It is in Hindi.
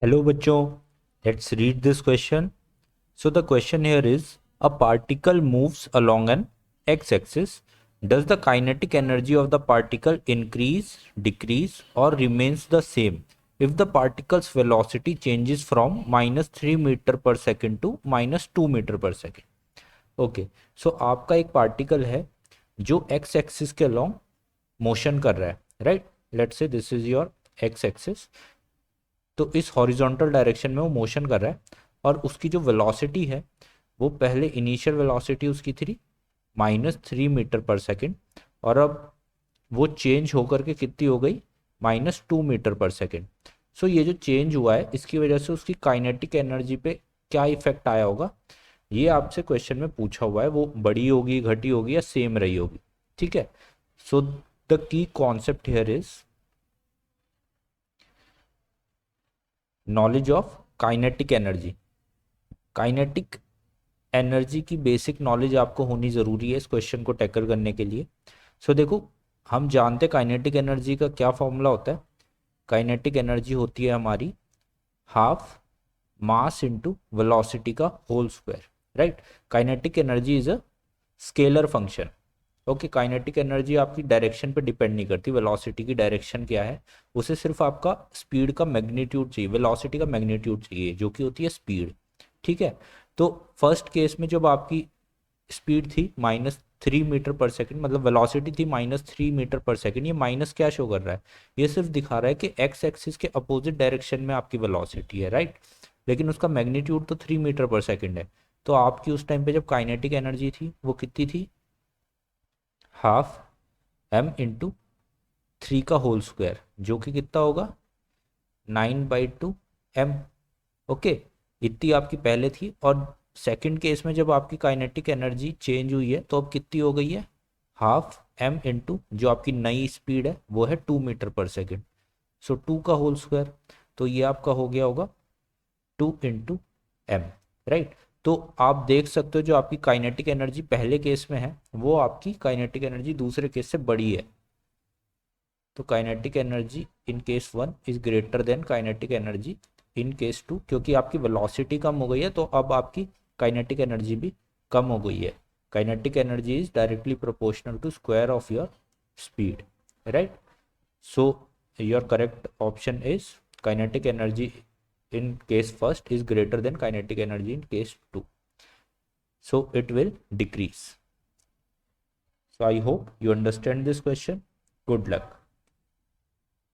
Hello बच्चों, let's read this question. So the question here is a particle moves along an x-axis. Does the kinetic energy of the particle increase, decrease or remains the same if the particle's velocity changes from -3 meter per second to -2 meter per second? Okay so आपका एक पार्टिकल है जो एक्स एक्सिस के अलोंग मोशन कर रहा है, right? Let's say this is your x axis. तो इस हॉरिजॉन्टल डायरेक्शन में वो मोशन कर रहा है और उसकी जो वेलोसिटी है वो पहले इनिशियल वेलोसिटी उसकी थी -3 मीटर पर सेकेंड और अब वो चेंज होकर के कितनी हो गई -2 मीटर पर सेकेंड। सो ये जो चेंज हुआ है इसकी वजह से उसकी काइनेटिक एनर्जी पे क्या इफेक्ट आया होगा, ये आपसे क्वेश्चन में पूछा हुआ है। वो बड़ी होगी, घटी होगी या सेम रही होगी, ठीक है? So the key concept here is knowledge of kinetic energy. Kinetic energy की बेसिक नॉलेज आपको होनी ज़रूरी है इस क्वेश्चन को टैकल करने के लिए। सो देखो, हम जानते हैं काइनेटिक एनर्जी का क्या फॉर्मूला होता है। काइनेटिक एनर्जी होती है हमारी हाफ मास इनटू वेलोसिटी का whole square, right? Kinetic energy is a scalar function. Okay, kinetic energy आपकी डायरेक्शन पे डिपेंड नहीं करती, वेलोसिटी की डायरेक्शन क्या है, उसे सिर्फ आपका स्पीड का मैग्नीट्यूड चाहिए, वेलोसिटी का मैग्नीट्यूड चाहिए जो कि होती है स्पीड, ठीक है? तो फर्स्ट केस में जब आपकी स्पीड थी -3 मीटर पर सेकेंड, मतलब वेलोसिटी थी -3 मीटर पर सेकेंड, ये माइनस क्या शो कर रहा है? ये सिर्फ दिखा रहा है कि एक्स एक्सिस के अपोजिट डायरेक्शन में आपकी वेलोसिटी है, राइट? लेकिन उसका मैग्नीट्यूड तो 3 मीटर पर सेकेंड है। तो आपकी उस टाइम पे जब काइनेटिक एनर्जी थी वो कितनी थी? हाफ m इंटू 3 का होल स्क्वायर, जो कि कितना होगा 9/2 m। ओके, इतनी आपकी पहले थी और सेकंड केस में जब आपकी काइनेटिक एनर्जी चेंज हुई है तो अब कितनी हो गई है? हाफ m इंटू जो आपकी नई स्पीड है वो है 2 मीटर पर सेकेंड। सो 2 का होल स्क्वायर, तो ये आपका हो गया होगा 2 इंटू m, राइट? तो आप देख सकते हो जो आपकी काइनेटिक एनर्जी पहले केस में है वो आपकी काइनेटिक एनर्जी दूसरे केस से बड़ी है। तो kinetic energy in case one is greater than kinetic energy in case two, क्योंकि आपकी वेलोसिटी कम हो गई है तो अब आपकी काइनेटिक एनर्जी भी कम हो गई है। Kinetic energy is directly proportional to square of your speed, right? So your correct option is kinetic energy in case first is greater than kinetic energy in case 2, so it will decrease. So I hope you understand this question. Good luck.